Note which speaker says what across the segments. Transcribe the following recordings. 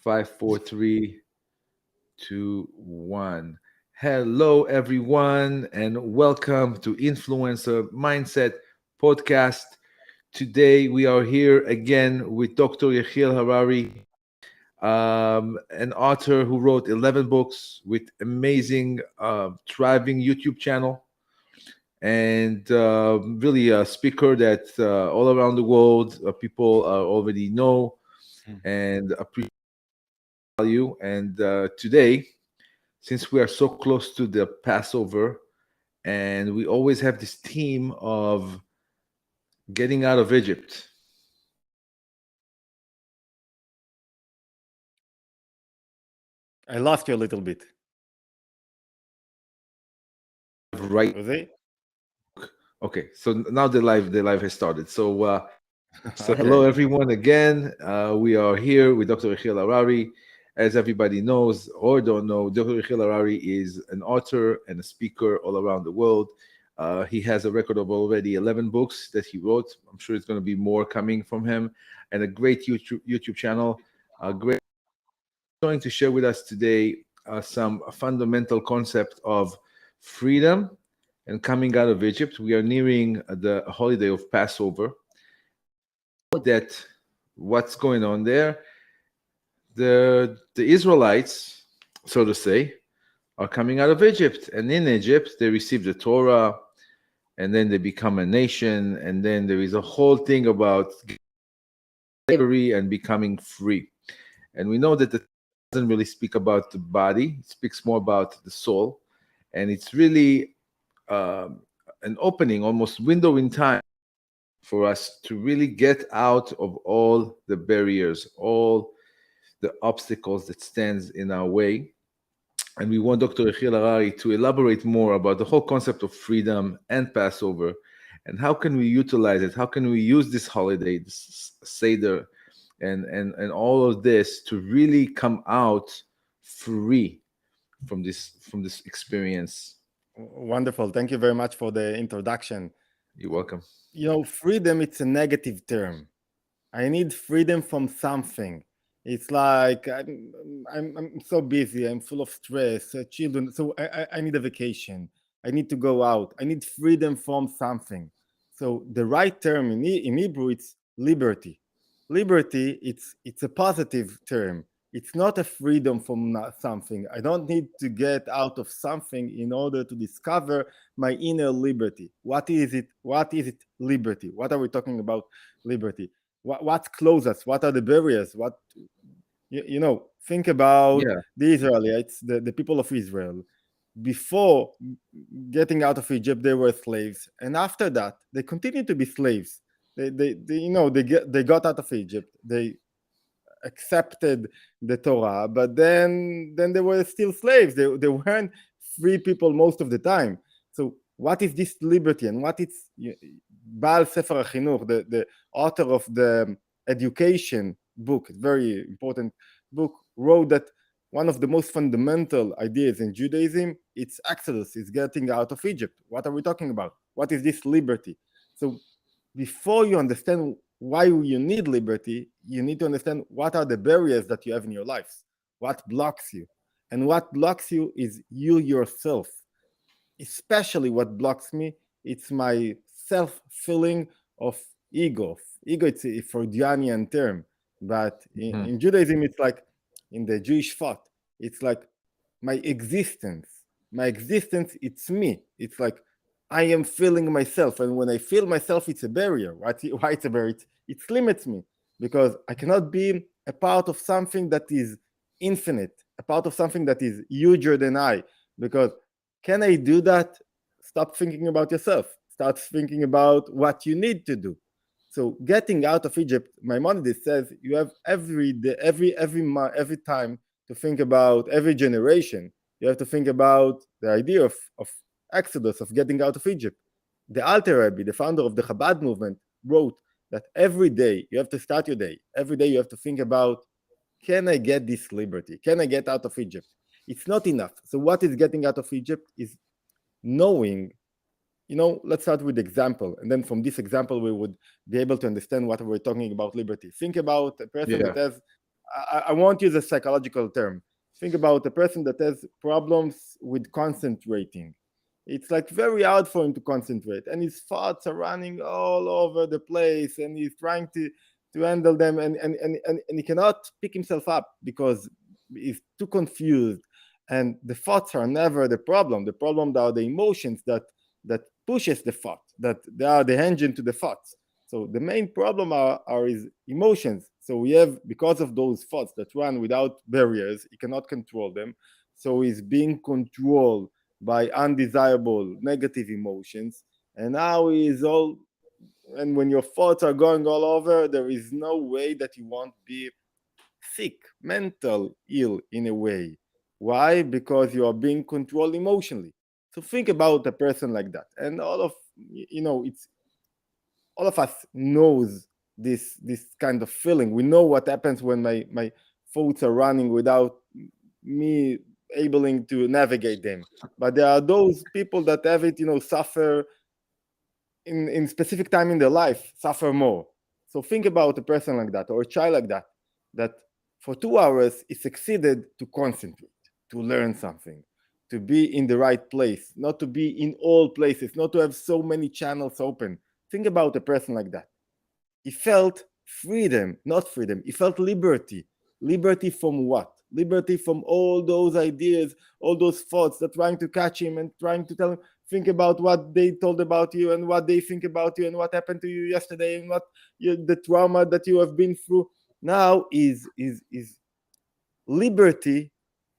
Speaker 1: Five, four, three, two, one. Hello, everyone, and welcome to Influencer Mindset Podcast. Today, we are here again with Dr. Yehiel Harari, an author who wrote 11 books with amazing, thriving YouTube channel, and really a speaker that all around the world people already know and appreciate value. And today, since we are so close to the Passover, and we always have this theme of getting out of Egypt.
Speaker 2: I lost you a little bit.
Speaker 1: Right.
Speaker 2: Jose?
Speaker 1: Okay. So now the live has started. So hello
Speaker 2: Okay.
Speaker 1: everyone again. We are here with Dr. Yehiel Harari. As everybody knows or don't know, Dr. Yehiel Harari is an author and a speaker all around the world. He has a record of already 11 books that he wrote. I'm sure it's going to be more coming from him, and a great YouTube channel. Great going to share with us today some fundamental concept of freedom and coming out of Egypt. We are nearing the holiday of Passover. That what's going on there? The Israelites, so to say, are coming out of Egypt, and in Egypt they receive the Torah, and then they become a nation, and then there is a whole thing about slavery and becoming free. And we know that the doesn't really speak about the body; it speaks more about the soul, and it's really an opening, almost window in time for us to really get out of all the barriers, all the obstacles that stands in our way. And we want Dr. Yehiel Harari to elaborate more about the whole concept of freedom and Passover, and how can we utilize it? How can we use this holiday, this Seder, and all of this to really come out free from this experience?
Speaker 2: Wonderful. Thank you very much for the introduction.
Speaker 1: You're welcome.
Speaker 2: Freedom, it's a negative term. I need freedom from something. It's like I'm so busy. I'm full of stress. Children. So I need a vacation. I need to go out. I need freedom from something. So the right term in Hebrew, it's liberty. Liberty, it's a positive term. It's not a freedom from something. I don't need to get out of something in order to discover my inner liberty. What is it? What is it? Liberty. What are we talking about? Liberty. What closes us? What are the barriers? What think about
Speaker 1: Yeah.
Speaker 2: the Israelites, the people of Israel. Before getting out of Egypt, they were slaves, and after that, they continued to be slaves. They got out of Egypt. They accepted the Torah, but then they were still slaves. They weren't free people most of the time. So what is this liberty, and what is Baal Sefer HaChinuch, the author of the education book, very important book, wrote that one of the most fundamental ideas in Judaism, it's Exodus, it's getting out of Egypt. What are we talking about? What is this liberty? So before you understand why you need liberty, you need to understand what are the barriers that you have in your lives, what blocks you. And what blocks you is you yourself. Especially what blocks me, it's my self-feeling of ego. Ego, it's a Freudian term, but
Speaker 1: Mhm.
Speaker 2: in Judaism, it's like in the Jewish thought, it's like my existence. My existence, it's me. It's like I am feeling myself, and when I feel myself, it's a barrier. Why it's a barrier? It limits me because I cannot be a part of something that is infinite, a part of something that is huger than I. Because can I do that? Stop thinking about yourself. Start thinking about what you need to do. So getting out of Egypt, Maimonides says you have every day, every time to think about every generation. You have to think about the idea of Exodus, of getting out of Egypt. The Alter Rebbe, the founder of the Chabad movement, wrote that every day you have to start your day. Every day you have to think about, can I get this liberty? Can I get out of Egypt? It's not enough. So what is getting out of Egypt is knowing, let's start with the example. And then from this example, we would be able to understand what we're talking about liberty. Think about a person
Speaker 1: Yeah.
Speaker 2: that has I won't use a psychological term. Think about a person that has problems with concentrating. It's like very hard for him to concentrate, and his thoughts are running all over the place, and he's trying to handle them, and he cannot pick himself up because he's too confused. And the thoughts are never the problem. The problem are the emotions that pushes the thought, that they are the engine to the thoughts. So the main problem are his emotions. So we have, because of those thoughts that run without barriers, he cannot control them. So he's being controlled by undesirable negative emotions. And now he's all, and when your thoughts are going all over, there is no way that you won't be sick, mental ill in a way. Why? Because you are being controlled emotionally. So think about a person like that. And all of, it's all of us knows this kind of feeling. We know what happens when my thoughts are running without me able to navigate them. But there are those people that have it, suffer in specific time in their life, suffer more. So think about a person like that, or a child like that for 2 hours he succeeded to concentrate, to learn something, to be in the right place, not to be in all places, not to have so many channels open. Think about a person like that. He felt freedom, not freedom. He felt liberty. Liberty from what? Liberty from all those ideas, all those thoughts that trying to catch him and trying to tell him, think about what they told about you and what they think about you and what happened to you yesterday and the trauma that you have been through. Now is liberty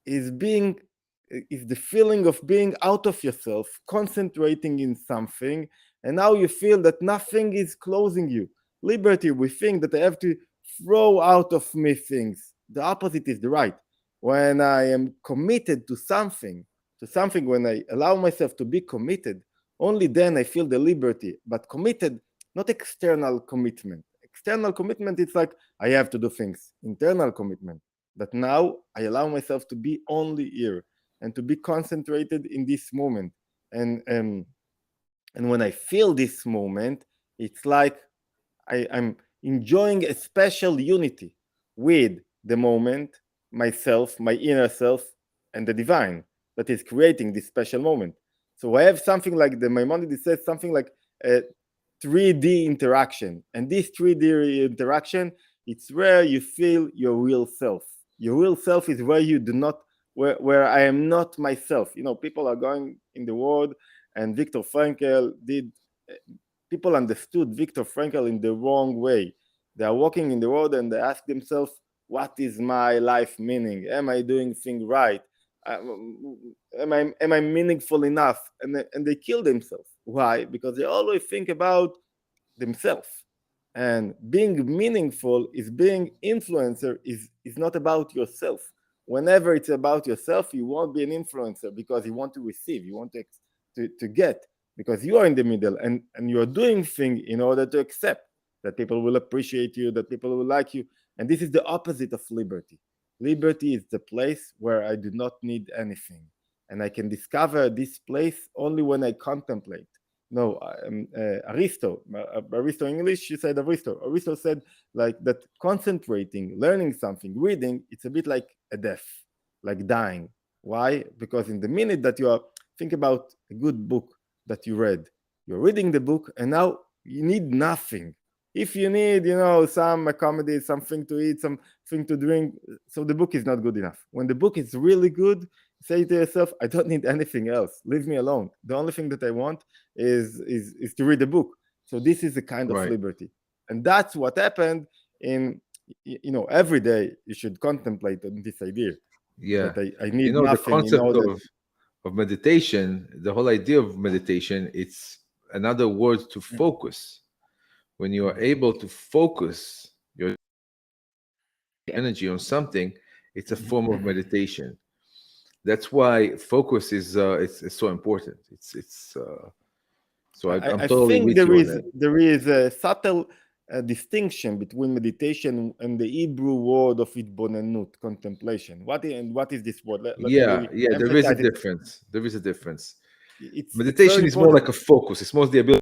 Speaker 2: is the feeling of being out of yourself, concentrating in something, and now you feel that nothing is closing you. Liberty, we think that I have to throw out of me things. The opposite is the right. When I am committed to something, when I allow myself to be committed, only then I feel the liberty. But committed, not external commitment. External commitment, it's like I have to do things. Internal commitment. But now I allow myself to be only here and to be concentrated in this moment. And when I feel this moment, it's like I'm enjoying a special unity with the moment, myself, my inner self, and the divine that is creating this special moment. So I have something like the Maimonides says something like a 3D interaction. And this 3D interaction, it's where you feel your real self. Your real self is where you do not, where I am not myself. People are going in the world, and Viktor Frankl people understood Viktor Frankl in the wrong way. They are walking in the world and they ask themselves, what is my life meaning? Am I doing things right? Am I meaningful enough? And they kill themselves. Why? Because they always think about themselves. And being meaningful is being influencer is not about yourself. Whenever it's about yourself, you won't be an influencer because you want to receive, you want to get, because you are in the middle and you're doing things in order to accept that people will appreciate you, that people will like you. And this is the opposite of liberty. Liberty is the place where I do not need anything. And I can discover this place only when I contemplate. No, Aristo in English, you said Aristo. Aristo said like that concentrating, learning something, reading, it's a bit like a death, like dying. Why? Because in the minute that you are, think about a good book that you read, you're reading the book and now you need nothing. If you need, some accommodate, something to eat, something to drink, so the book is not good enough. When the book is really good, say to yourself, I don't need anything else. Leave me alone. The only thing that I want is to read the book. So this is a kind of liberty. And that's what happened in, every day you should contemplate on this idea.
Speaker 1: Yeah.
Speaker 2: That I need
Speaker 1: the
Speaker 2: nothing
Speaker 1: concept
Speaker 2: in order
Speaker 1: of meditation, the whole idea of meditation, it's another word to focus. When you are able to focus your energy on something, it's a form of meditation. That's why focus is it's so important. So I'm totally
Speaker 2: think
Speaker 1: with you on that.
Speaker 2: there is a subtle distinction between meditation and the Hebrew word of itbonenut, contemplation. What is this word?
Speaker 1: Yeah, there is a
Speaker 2: emphasize it.
Speaker 1: difference. There is a difference.
Speaker 2: It's very
Speaker 1: Meditation is more
Speaker 2: important.
Speaker 1: like a focus. It's more the ability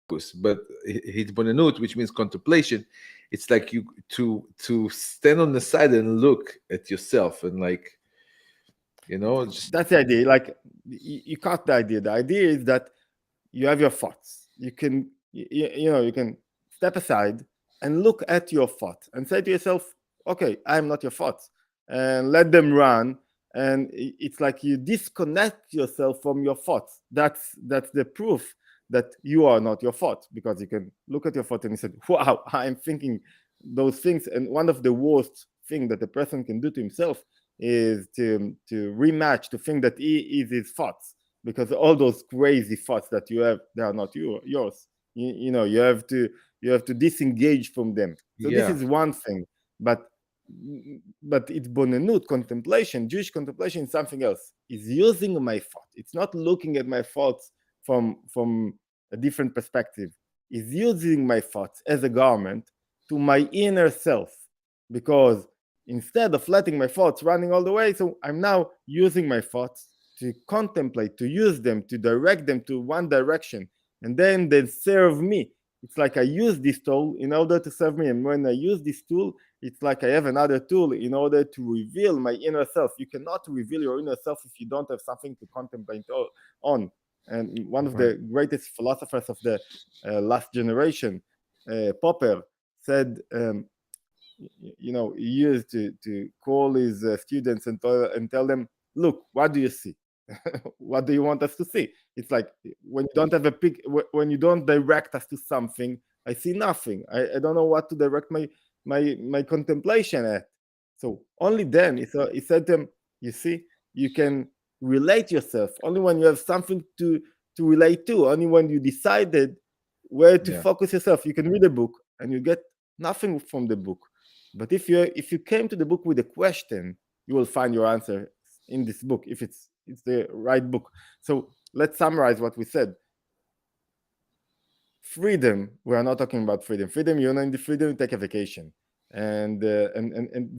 Speaker 1: but hitbonenut, which means contemplation, it's like you to stand on the side and look at yourself and like, just
Speaker 2: That's the idea. Like you caught the idea. The idea is that you have your thoughts. You can you can step aside and look at your thoughts and say to yourself, okay, I'm not your thoughts, and let them run. And it's like you disconnect yourself from your thoughts. That's the proof that you are not your thoughts, because you can look at your thoughts and you said, wow, I'm thinking those things. And one of the worst thing that a person can do to himself is to rematch, to think that he is his thoughts, because all those crazy thoughts that you have, they are not yours. You have to disengage from them. So this
Speaker 1: yeah,
Speaker 2: is one thing. but but it's bonenut, contemplation, Jewish contemplation is something else. Is using my thought. It's not looking at my thoughts from a different perspective. Is using my thoughts as a garment to my inner self, because instead of letting my thoughts running all the way, so I'm now using my thoughts to contemplate, to use them, to direct them to one direction, and then they serve me. It's like I use this tool in order to serve me, and when I use this tool, it's like I have another tool in order to reveal my inner self. You cannot reveal your inner self if you don't have something to contemplate on. And one of
Speaker 1: right.
Speaker 2: the greatest philosophers of the last generation, Popper, said, he used to call his students and tell them, look, what do you see? What do you want us to see? It's like when you don't have a pic, when you don't direct us to something, I see nothing. I don't know what to direct my contemplation at. So only then he said to them, you see, you can relate yourself only when you have something to relate to. Only when you decided where to
Speaker 1: Yeah.
Speaker 2: focus yourself. You can read a book and you get nothing from the book. But if you came to the book with a question, you will find your answer in this book, if it's the right book. So let's summarize what we said. Freedom, we are not talking about freedom. Freedom, in the freedom, you take a vacation. And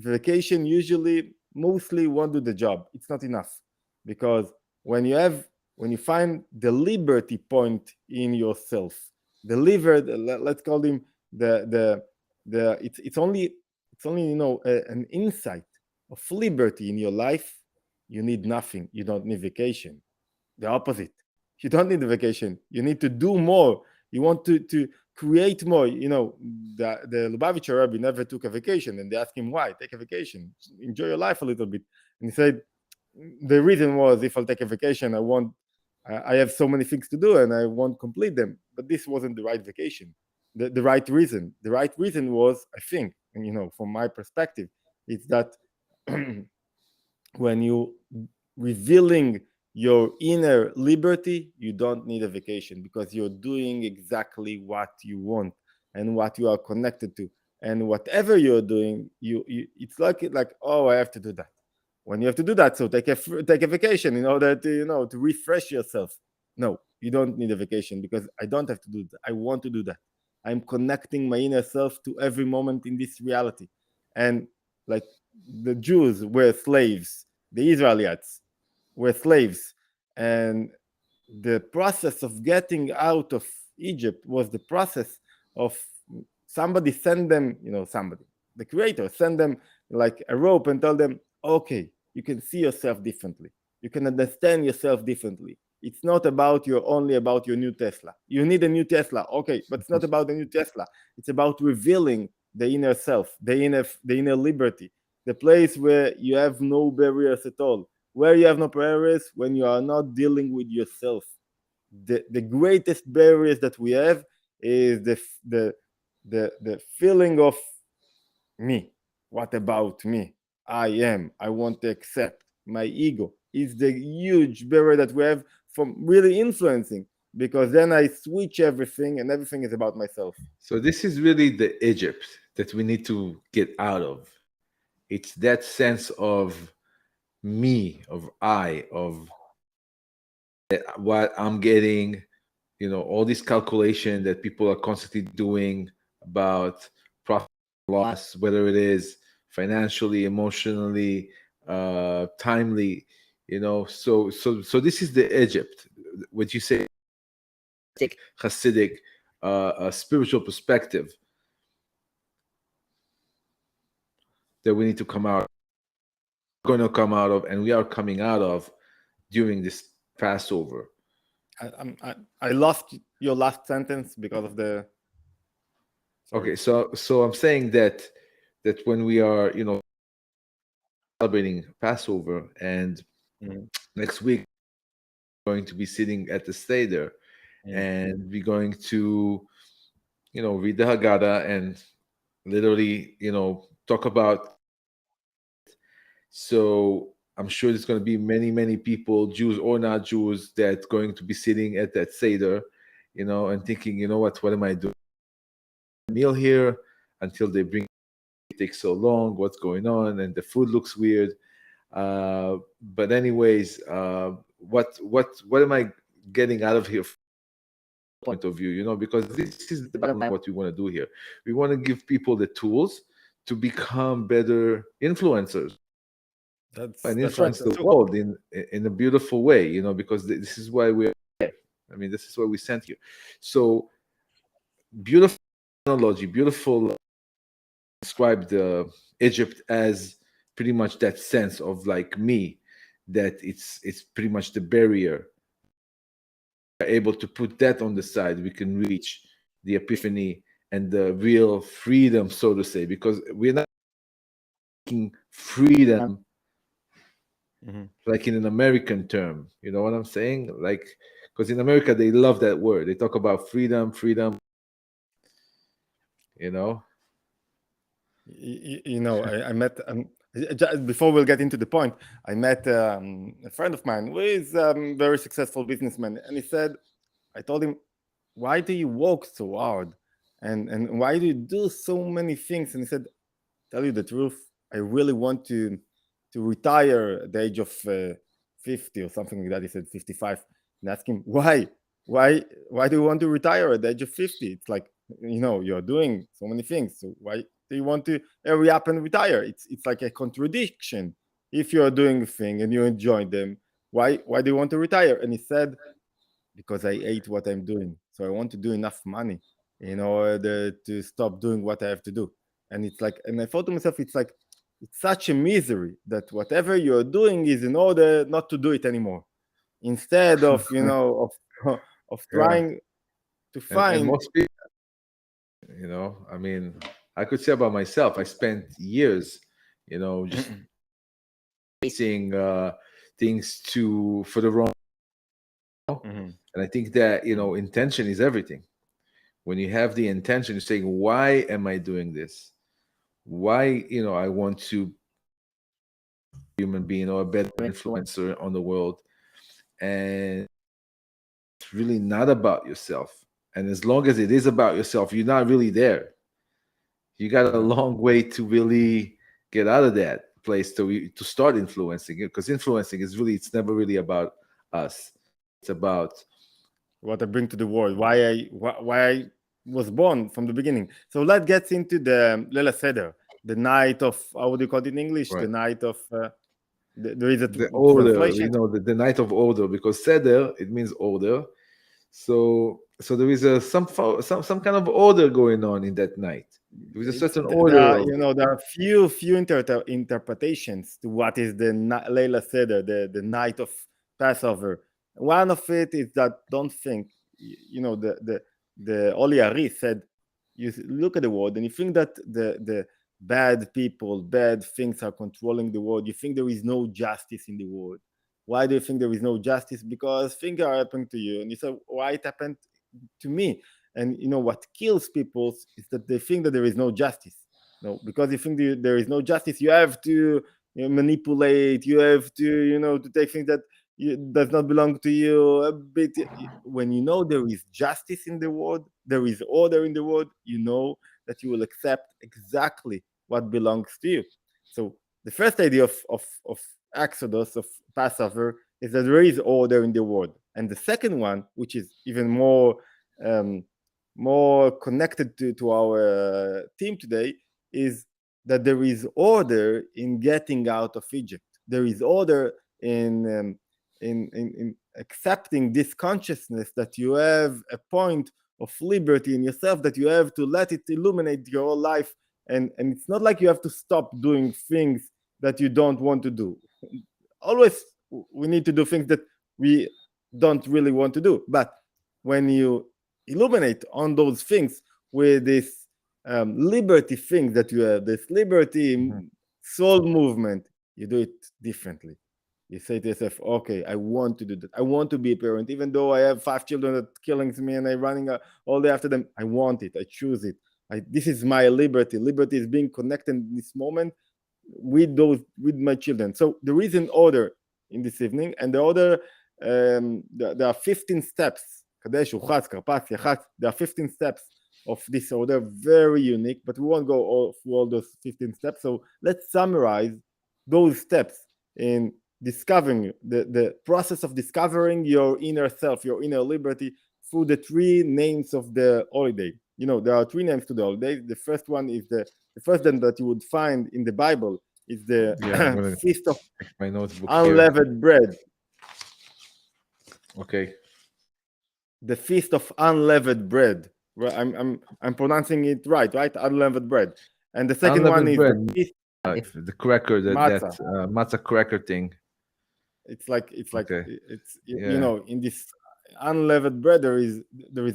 Speaker 2: vacation usually mostly won't do the job. It's not enough, because when you find the liberty point in yourself, let's call him the it's only an insight of liberty in your life. You need nothing. You don't need vacation. The opposite. You don't need a vacation. You need to do more. You want to create more. The Lubavitcher Rebbe never took a vacation, and they asked him why. Take a vacation, enjoy your life a little bit. And he said the reason was, if I'll take a vacation, I have so many things to do and I won't complete them. But this wasn't the right vacation. The right reason. The right reason was, I think, and from my perspective, it's that when you revealing your inner liberty, you don't need a vacation, because you're doing exactly what you want and what you are connected to. And whatever you're doing, it's like oh, I have to do that. When you have to do that, so take a vacation in order to refresh yourself. No, you don't need a vacation, because I don't have to do that. I want to do that. I'm connecting my inner self to every moment in this reality. And like the Jews were slaves, the Israelites were slaves, and the process of getting out of Egypt was the process of somebody send them, the creator send them like a rope and tell them, okay, you can see yourself differently. You can understand yourself differently. It's not only about your new Tesla. You need a new Tesla, okay, but it's not about the new Tesla. It's about revealing the inner self, the inner liberty, the place where you have no barriers at all. Where you have no barriers, when you are not dealing with yourself. The greatest barriers that we have is the feeling of me. What about me? I want to accept. My ego is the huge barrier that we have from really influencing, because then I switch everything and everything is about myself.
Speaker 1: So this is really the Egypt that we need to get out of. It's that sense of me, of I, of what I'm getting, all this calculation that people are constantly doing about profit loss, whether it is financially, emotionally, timely, so this is the Egypt. What you say, Hasidic, a spiritual perspective that we need to come out, going to come out of, and we are coming out of during this Passover.
Speaker 2: I lost your last sentence because of the. Sorry.
Speaker 1: Okay, so I'm saying that when we are, celebrating Passover, and next week we're going to be sitting at the Seder, and we're going to, read the Haggadah and literally, talk about. So I'm sure there's going to be many, many people, Jews or not Jews, that going to be sitting at that Seder, and thinking, what am I doing? Meal here until they bring it takes so long. What's going on? And the food looks weird. But anyways, what am I getting out of here? Point of view, because this is the bottom line. What we want to do here, we want to give people the tools to become better influencers and influence the world in a beautiful way, because this is why we're here. I mean, this is why we sent you. So beautiful analogy, beautiful. Described Egypt as pretty much that sense of like me, that it's pretty much the barrier. We're able to put that on the side, we can reach the epiphany and the real freedom, so to say, because we're not making freedom like in an American term. You know what I'm saying? Like, because in America they love that word. They talk about freedom.
Speaker 2: I met before we'll get into the point. I met a friend of mine who is a very successful businessman, and he said, I told him, why do you work so hard, and why do you do so many things? And he said, tell you the truth, I really want to retire at the age of 50 or something like that. He said 55. And ask him, why do you want to retire at the age of 50? It's like, you're doing so many things, so why do you want to hurry up and retire? It's like a contradiction. If you're doing a thing and you enjoy them, why do you want to retire? And he said, because I hate what I'm doing, so I want to do enough money in order to stop doing what I have to do. And it's like, and I thought to myself, it's like, it's such a misery that whatever you're doing is in order not to do it anymore, instead of of trying to find.
Speaker 1: And most people, I mean, I could say about myself, I spent years, just facing things for the wrong. And I think that, intention is everything. When you have the intention of saying, why am I doing this? Why, I want to be a human being or a better influencer on the world. And it's really not about yourself. And as long as it is about yourself, you're not really there. You got a long way to really get out of that place to start influencing it, because influencing is really, it's never really about us. It's about
Speaker 2: what I bring to the world, why I was born from the beginning. So let's get into the Leila Seder, the night of, how do you call it in English?
Speaker 1: Right.
Speaker 2: The night of, there is a
Speaker 1: the order,
Speaker 2: translation.
Speaker 1: the night of order, because Seder, it means order. So there is some kind of order going on in that night. There is a certain order.
Speaker 2: There are few interpretations to what is the Leila Seder, the night of Passover. One of it is that, don't think, the Holy Harari said, you look at the world and you think that the bad people, bad things are controlling the world. You think there is no justice in the world. Why do you think there is no justice? Because things are happening to you. And you say, why it happened to me? And what kills people is that they think that there is no justice. No, because you think there is no justice, you have to manipulate. You have to to take things that does not belong to you. A bit. When there is justice in the world, there is order in the world. That you will accept exactly what belongs to you. So the first idea of Exodus, of Passover, is that there is order in the world. And the second one, which is even more connected to our theme today, is that there is order in getting out of Egypt. There is order in accepting this consciousness that you have a point liberty in yourself that you have to let it illuminate your whole life. And it's not like you have to stop doing things that you don't want to do. Always we need to do things that we don't really want to do. But when you illuminate on those things with this liberty thing that you have, this liberty soul movement, you do it differently. You say to yourself, okay, I want to do that. I want to be a parent, even though I have 5 children that killing me and I'm running all day after them. I want it. I choose it. This is my liberty. Liberty is being connected in this moment with my children. So there is an order in this evening, and the order, there are 15 steps. Kadesh, Uchatz, Karpatz, Yachatz. There are 15 steps of this order, very unique, but we won't go through all those 15 steps. So let's summarize those steps in discovering the process of discovering your inner self, your inner liberty, through the 3 names of the holiday. There are 3 names to the holiday. The first one is the first one that you would find in the Bible is the feast of
Speaker 1: my notebook
Speaker 2: unleavened
Speaker 1: here.
Speaker 2: bread.
Speaker 1: Okay.
Speaker 2: The feast of unleavened bread. Well, I'm pronouncing it right? Unleavened bread. And the second one is
Speaker 1: bread.
Speaker 2: the feast
Speaker 1: the cracker, that matzah cracker thing.
Speaker 2: It's like
Speaker 1: Okay.
Speaker 2: it's in this unleavened bread there is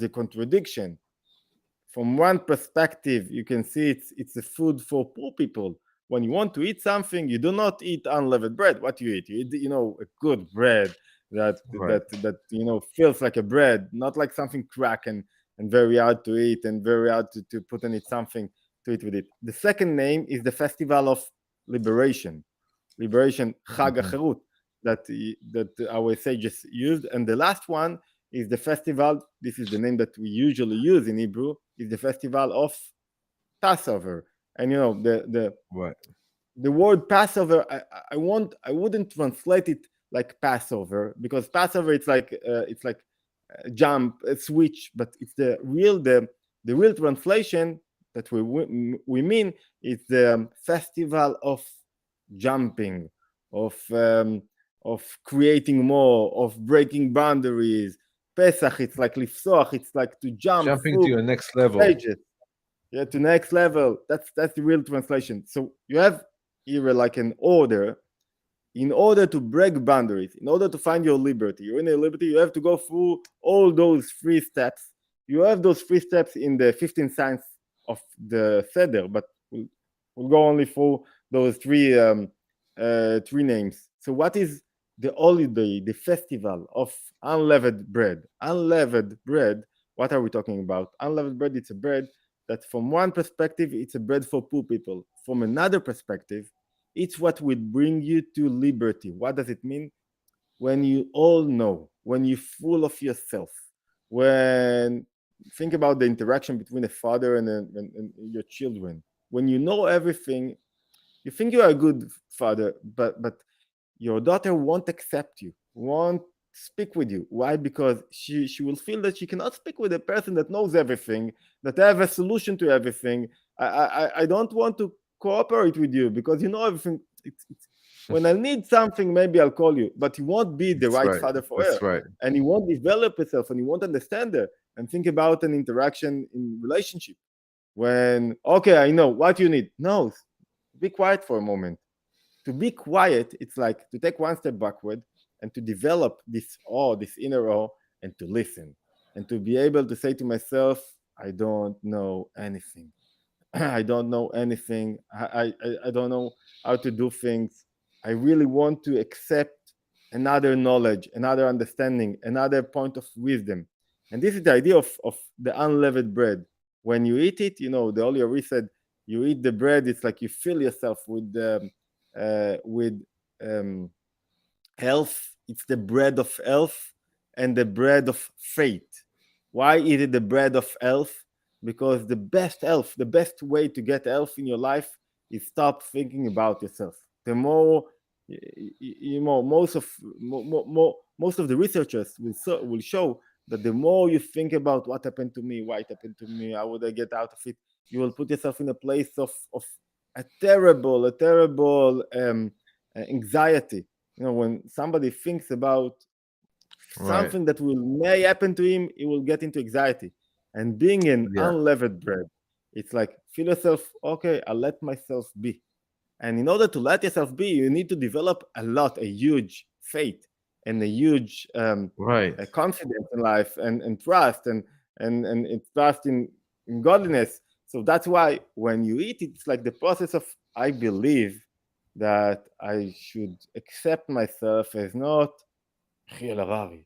Speaker 2: a contradiction. From one perspective, you can see it's a food for poor people. When you want to eat something, you do not eat unleavened bread. What you eat? You eat, a good bread that feels like a bread, not like something crack and very hard to eat and very hard to put in it something to eat with it. The second name is the festival of liberation, Chag HaCherut, that our sages used. And the last one is the festival. This is the name that we usually use in Hebrew. Is the festival of Passover. And the word Passover, I wouldn't translate it like Passover, because Passover it's like jump, a switch, but it's the real translation that we mean is the festival of jumping, of creating more, of breaking boundaries. Pesach, it's like lifsoach, it's like to
Speaker 1: jumping to your next level.
Speaker 2: Stages. Yeah, to next level. That's the real translation. So you have here like an order. In order to break boundaries, in order to find your liberty, your inner liberty, you have to go through all those 3 steps. You have those 3 steps in the 15 signs of the Seder, but we'll go only for those 3 names. So what is the holiday, the festival of unleavened bread? Unleavened bread, what are we talking about? Unleavened bread, it's a bread that from one perspective, it's a bread for poor people. From another perspective, it's what will bring you to liberty. What does it mean? When you all know, when you're full of yourself, when think about the interaction between a father and your children. When you know everything, you think you are a good father, but your daughter won't accept you, won't speak with you. Why? Because she will feel that she cannot speak with a person that knows everything, that have a solution to everything. I don't want to cooperate with you because you know everything. When I need something, maybe I'll call you, but you won't be the right father for her.
Speaker 1: Right.
Speaker 2: And you won't develop yourself, and you won't understand her. And think about an interaction in relationship. When, okay, I know what you need. No, be quiet for a moment. To be quiet, it's like to take one step backward and to develop this inner awe, and to listen, and to be able to say to myself, I don't know anything. I don't know anything. I don't know how to do things. I really want to accept another knowledge, another understanding, another point of wisdom. And this is the idea of the unleavened bread. When you eat it, the Holy Harari said, you eat the bread, it's like you fill yourself with health. It's the bread of health and the bread of faith. Why is it the bread of health? Because the best health, the best way to get health in your life is stop thinking about yourself. The more, most of the researchers will show that the more you think about what happened to me, why it happened to me, how would I get out of it, you will put yourself in a place of a terrible anxiety. When somebody thinks about something that may happen to him, he will get into anxiety. And being an
Speaker 1: Yeah.
Speaker 2: unleavened bread, it's like feel yourself, okay, I'll let myself be. And in order to let yourself be, you need to develop a huge faith and a huge
Speaker 1: Right.
Speaker 2: confidence in life and trust and trust in godliness. So that's why when you eat, it's like the process of I believe that I should accept myself as not Yehiel Harari.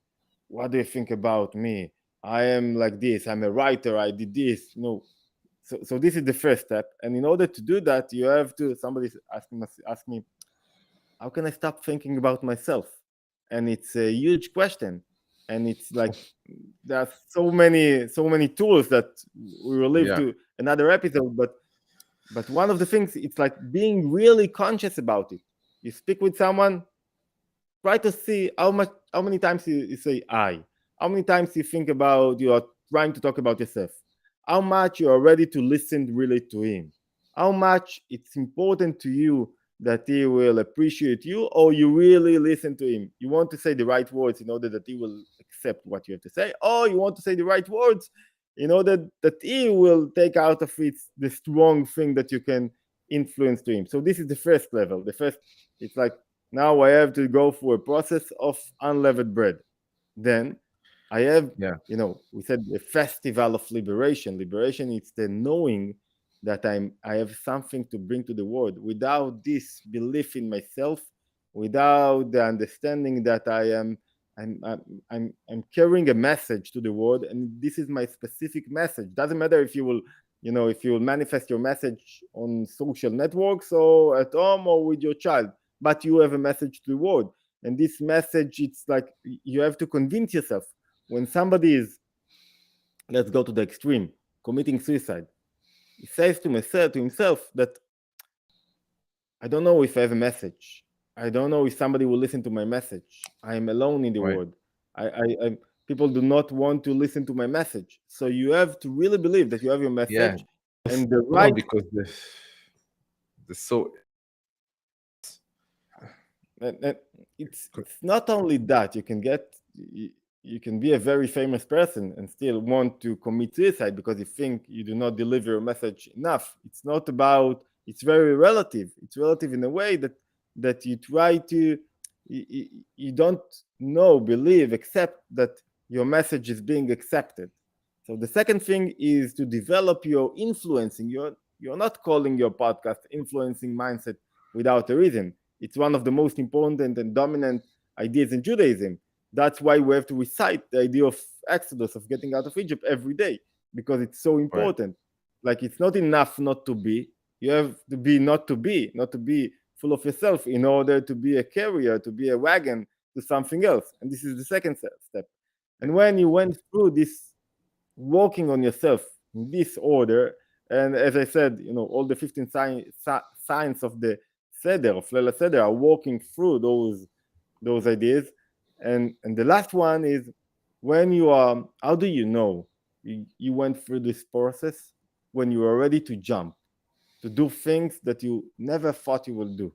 Speaker 2: What do you think about me? I am like this. I'm a writer. I did this. No, so this is the first step, and in order to do that you have to somebody ask me how can I stop thinking about myself, and it's a huge question, and it's like there's so many tools that we will leave
Speaker 1: Yeah.
Speaker 2: to another episode, but one of the things it's like being really conscious about it. You speak with someone, try to see how many times you say I, how many times you think about you are trying to talk about yourself, how much you are ready to listen really to him, how much it's important to you that he will appreciate you, or you really listen to him. You want to say the right words in order that he will accept what you have to say, or you want to say the right words in order that he will take out of it the strong thing that you can influence to him. So this is the first level. The first, it's like now I have to go through a process of unleavened bread. Then I have,
Speaker 1: Yeah.
Speaker 2: we said a festival of liberation. Liberation is the knowing that I have something to bring to the world. Without this belief in myself, without the understanding that I'm carrying a message to the world, and this is my specific message. Doesn't matter if you will, if you will manifest your message on social networks or at home or with your child, but you have a message to the world. And this message, it's like you have to convince yourself. When somebody is, let's go to the extreme, committing suicide, he says to himself that I don't know if I have a message. I don't know if somebody will listen to my message. I am alone in the
Speaker 1: Right.
Speaker 2: world. People do not want to listen to my message. So you have to really believe that you have your
Speaker 1: Yeah.
Speaker 2: message and the
Speaker 1: No,
Speaker 2: right.
Speaker 1: because the so
Speaker 2: And it's not only that you can be a very famous person and still want to commit suicide because you think you do not deliver a message enough. It's not about, it's very relative. It's relative in a way that you try to, you don't know, believe, accept that your message is being accepted. So the second thing is to develop your influencing. You're not calling your podcast influencing mindset without a reason. It's one of the most important and dominant ideas in Judaism. That's why we have to recite the idea of Exodus, of getting out of Egypt every day, because it's so
Speaker 1: right.
Speaker 2: important. Like it's not enough not to be. You have to be not to be full of yourself in order to be a carrier, to be a wagon to something else. And this is the second step. And when you went through this working on yourself in this order, and as I said, all the 15 signs of the Seder, of Leila Seder, are walking through those ideas. And the last one is when you are, how do you know you went through this process? When you are ready to jump, to do things that you never thought you will do,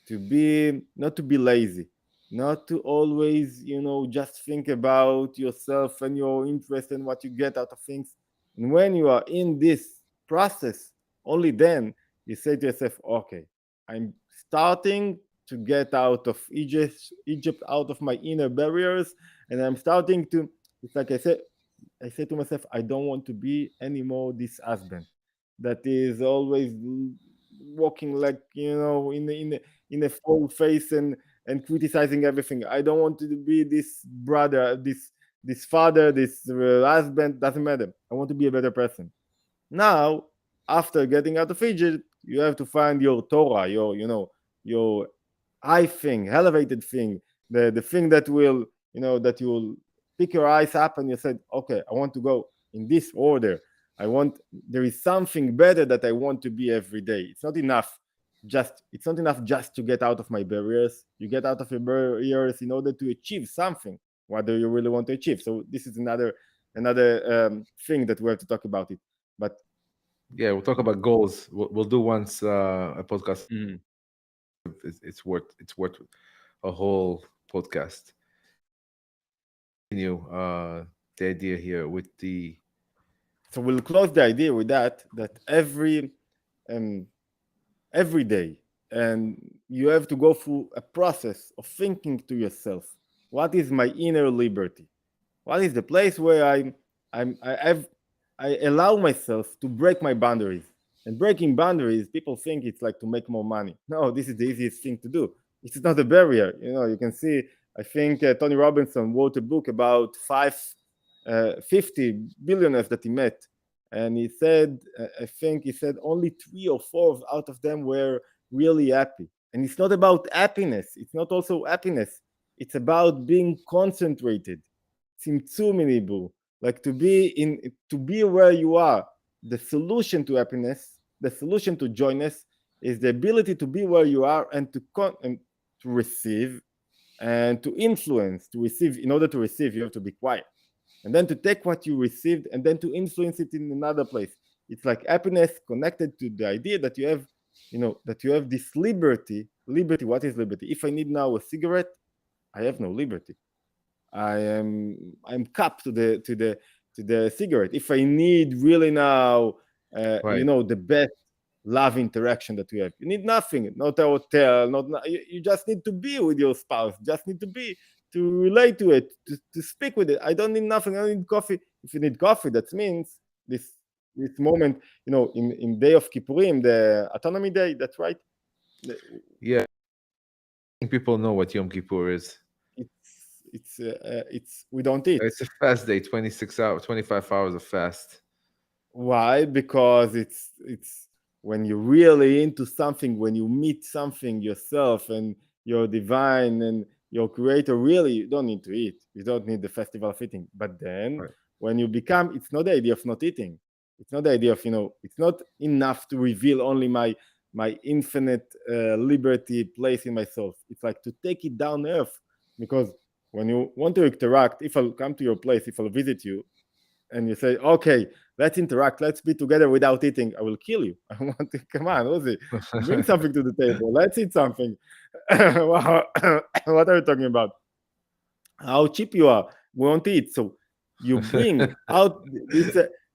Speaker 2: to be, not to be lazy, not to always, just think about yourself and your interest and what you get out of things. And when you are in this process, only then you say to yourself, okay, I'm starting to get out of Egypt, out of my inner barriers, and I'm starting to, it's like I say to myself, I don't want to be anymore this husband that is always walking like, in a full face and criticizing everything. I don't want to be this brother, this father, this husband. Doesn't matter. I want to be a better person. Now, after getting out of Egypt, you have to find your Torah, your high thing, elevated thing, the thing that will, that you will pick your eyes up and you said, okay, I want to go in this order. There is something better that I want to be every day. It's not enough just to get out of my barriers. You get out of your barriers in order to achieve something. What do you really want to achieve? So this is another thing that we have to talk about it. But
Speaker 1: Yeah, we'll talk about goals. We'll do once a podcast.
Speaker 2: mm,
Speaker 1: It's worth a whole podcast. Continue the idea here with the
Speaker 2: So we'll close the idea with that um, every day, and you have to go through a process of thinking to yourself, what is my inner liberty? What is the place where I allow myself to break my boundaries? And breaking boundaries, people think it's like to make more money. No, this is the easiest thing to do. It's not a barrier. You can see. I think Tony Robinson wrote a book about 50 billionaires that he met, and he said, I think he said only 3 or 4 out of them were really happy. And it's not about happiness. It's not also happiness. It's about being concentrated. צמצום מניבו, like to be where you are. The solution to happiness, the solution to joyness, is the ability to be where you are and to receive and to influence. To receive, in order to receive, you have to be quiet, and then to take what you received and then to influence it in another place. It's like happiness connected to the idea that you have, that you have this liberty. Liberty, what is liberty? If I need now a cigarette, I have no liberty. I'm capped to the cigarette. If I need really now,
Speaker 1: Right.
Speaker 2: the best love interaction that we have, you need nothing, not a hotel, you just need to be with your spouse, just need to relate to it, to speak with it. I don't need nothing. I don't need coffee. If you need coffee, that means this moment, in day of Kippurim, the autonomy day. That's right.
Speaker 1: Yeah. I think people know what Yom Kippur is.
Speaker 2: It's we don't eat.
Speaker 1: It's a fast day, 26 hours, 25 hours of fast.
Speaker 2: Why? Because it's when you're really into something, when you meet something yourself and your divine and your creator, really, you don't need to eat. You don't need the festival of eating. But then
Speaker 1: Right.
Speaker 2: when you become, it's not the idea of not eating. It's not the idea of, it's not enough to reveal only my infinite liberty place in myself. It's like to take it down earth. Because when you want to interact, if I'll come to your place, if I'll visit you, and you say, okay, let's interact, let's be together without eating, I will kill you. I want to, come on, Uzi, bring something to the table. Let's eat something. What are you talking about? How cheap you are. We won't eat. So you bring out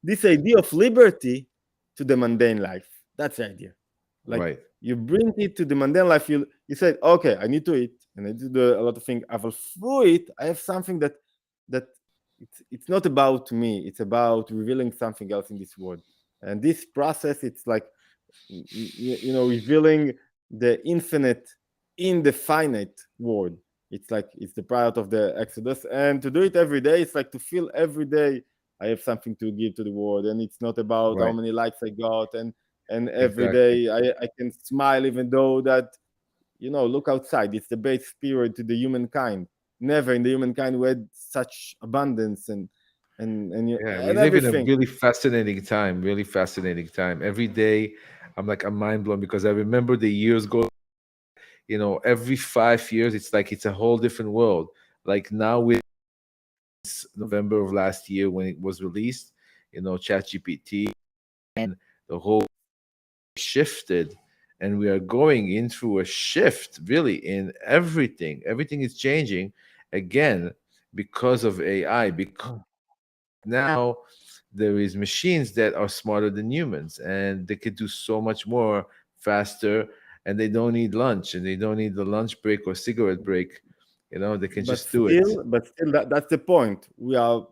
Speaker 2: this idea of liberty to the mundane life. That's the idea. Like
Speaker 1: Right.
Speaker 2: you bring it to the mundane life. You said, okay, I need to eat and I do a lot of things. I will through it. I have something that it's not about me. It's about revealing something else in this world. And this process, it's like revealing the infinite in the finite world. It's like it's the part of the Exodus, and to do it every day, it's like to feel every day I have something to give to the world, and it's not about how
Speaker 1: Right.
Speaker 2: many likes I got, and every
Speaker 1: Exactly.
Speaker 2: day I can smile even though that look outside. It's the base spirit to the humankind. Never in the humankind we had such abundance
Speaker 1: Yeah, we
Speaker 2: and
Speaker 1: live in a
Speaker 2: everything.
Speaker 1: really fascinating time, really fascinating time. Every day, I'm mind blown because I remember the years go, every 5 years, it's like it's a whole different world. Like now with November of last year when it was released, ChatGPT and the whole shifted, and we are going in through a shift really in everything. Everything is changing again because of AI, because now there is machines that are smarter than humans and they could do so much more faster, and they don't need lunch and they don't need the lunch break or cigarette break. They can
Speaker 2: but
Speaker 1: just do it.
Speaker 2: still but still that's the point. We are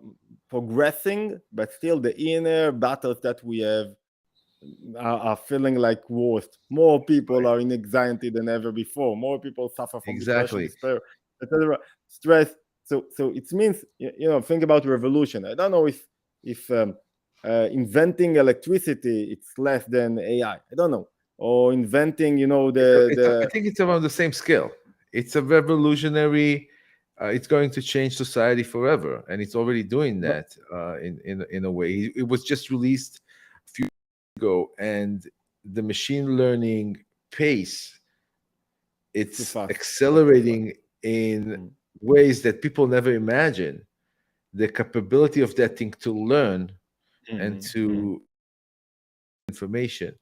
Speaker 2: progressing, but still the inner battles that we have are feeling like worst. More people
Speaker 1: Right.
Speaker 2: are in anxiety than ever before. More people suffer from depression,
Speaker 1: Exactly.
Speaker 2: despair, etc. Stress. So it means think about revolution. I don't know if inventing electricity it's less than AI. I don't know. Or inventing
Speaker 1: I
Speaker 2: the
Speaker 1: think it's around the same scale. It's a revolutionary. It's going to change society forever, and it's already doing
Speaker 2: but
Speaker 1: that in a way. It was just released a few years ago, and the machine learning pace,
Speaker 2: it's too
Speaker 1: it's
Speaker 2: fast. It's too fast.
Speaker 1: accelerating in
Speaker 2: Mm.
Speaker 1: ways that people never imagined. The capability of that thing to learn and
Speaker 2: Mhm. Mhm.
Speaker 1: to information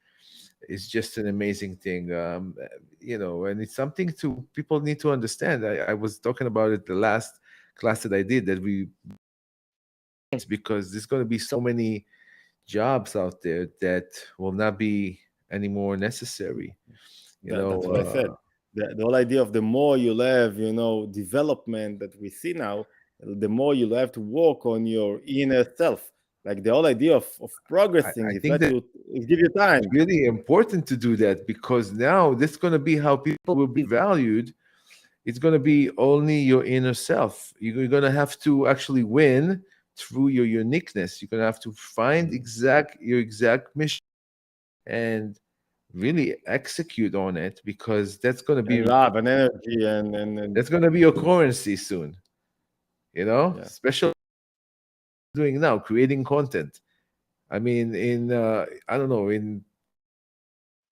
Speaker 1: is just an amazing thing. And it's something to people need to understand. I was talking about it the last class that I did, that we, because there's going to be so many jobs out there that will not be anymore necessary. You know,
Speaker 2: That's what I said. The whole idea of the more you'll have, development that we see now, the more you'll have to work on your inner self. Like the whole idea of progressing
Speaker 1: I
Speaker 2: is
Speaker 1: think that
Speaker 2: is give you time.
Speaker 1: it's really important to do that, because now this is going to be how people will be valued. It's going to be only your inner self. You're going to have to actually win through your uniqueness. You're going to have to find your exact mission and really execute on it, because
Speaker 2: And love and energy and
Speaker 1: that's going to be your currency soon.
Speaker 2: yeah.
Speaker 1: Especially doing now, creating content. I mean, in I don't know, in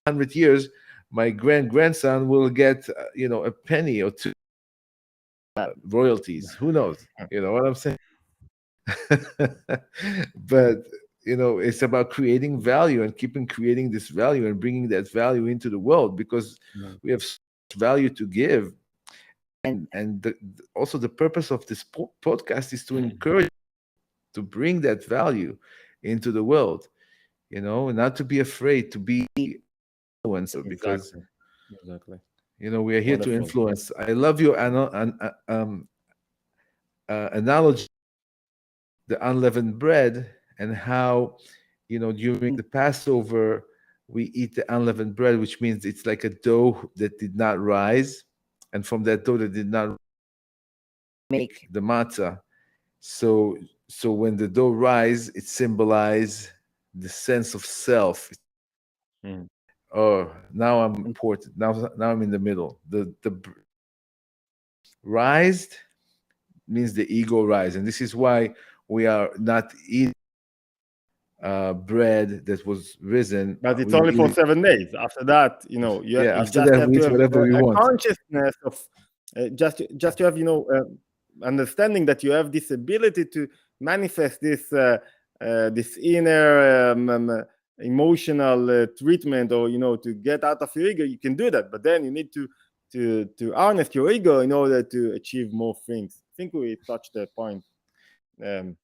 Speaker 1: 100 years, my grandson will get a penny or two royalties. Who knows? You know what I'm saying? But it's about creating value and keeping creating this value and bringing that value into the world, because we have so much value to give. And also the purpose of this podcast is to encourage, to bring that value into the world, not to be afraid to be influencer, because
Speaker 2: Exactly.
Speaker 1: we are here to
Speaker 2: Wonderful.
Speaker 1: influence. I love your analogy, the unleavened bread, and how during the Passover we eat the unleavened bread, which means it's like a dough that did not rise, and from that dough that did not make the matzah. So when the dough rise, it symbolizes the sense of self.
Speaker 2: Mm.
Speaker 1: Oh, now I'm important. Now I'm in the middle. The rised means the ego rise, and this is why we are not eating bread that was risen.
Speaker 2: But it's
Speaker 1: We
Speaker 2: only
Speaker 1: eat
Speaker 2: for
Speaker 1: it.
Speaker 2: 7 days. After that,
Speaker 1: Yeah,
Speaker 2: you
Speaker 1: after
Speaker 2: just
Speaker 1: that
Speaker 2: have
Speaker 1: we
Speaker 2: to
Speaker 1: eat
Speaker 2: have
Speaker 1: whatever we
Speaker 2: a
Speaker 1: want.
Speaker 2: consciousness of just to have understanding that you have this ability to manifest this inner emotional treatment, or to get out of your ego. You can do that, but then you need to harness your ego in order to achieve more things. I think we touched the point.
Speaker 1: Thank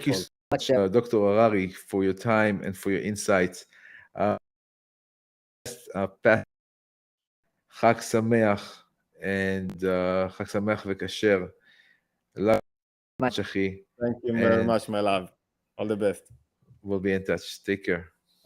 Speaker 1: you
Speaker 2: Wonderful.
Speaker 1: so much, Dr. Harari, for your time and for your insights. Pat, Chag Sameach, and Chag Sameach v'Kasher. Love you much, Achi,
Speaker 2: Thank you very
Speaker 1: and
Speaker 2: much, my love. All the best.
Speaker 1: we'll be in touch. Take care.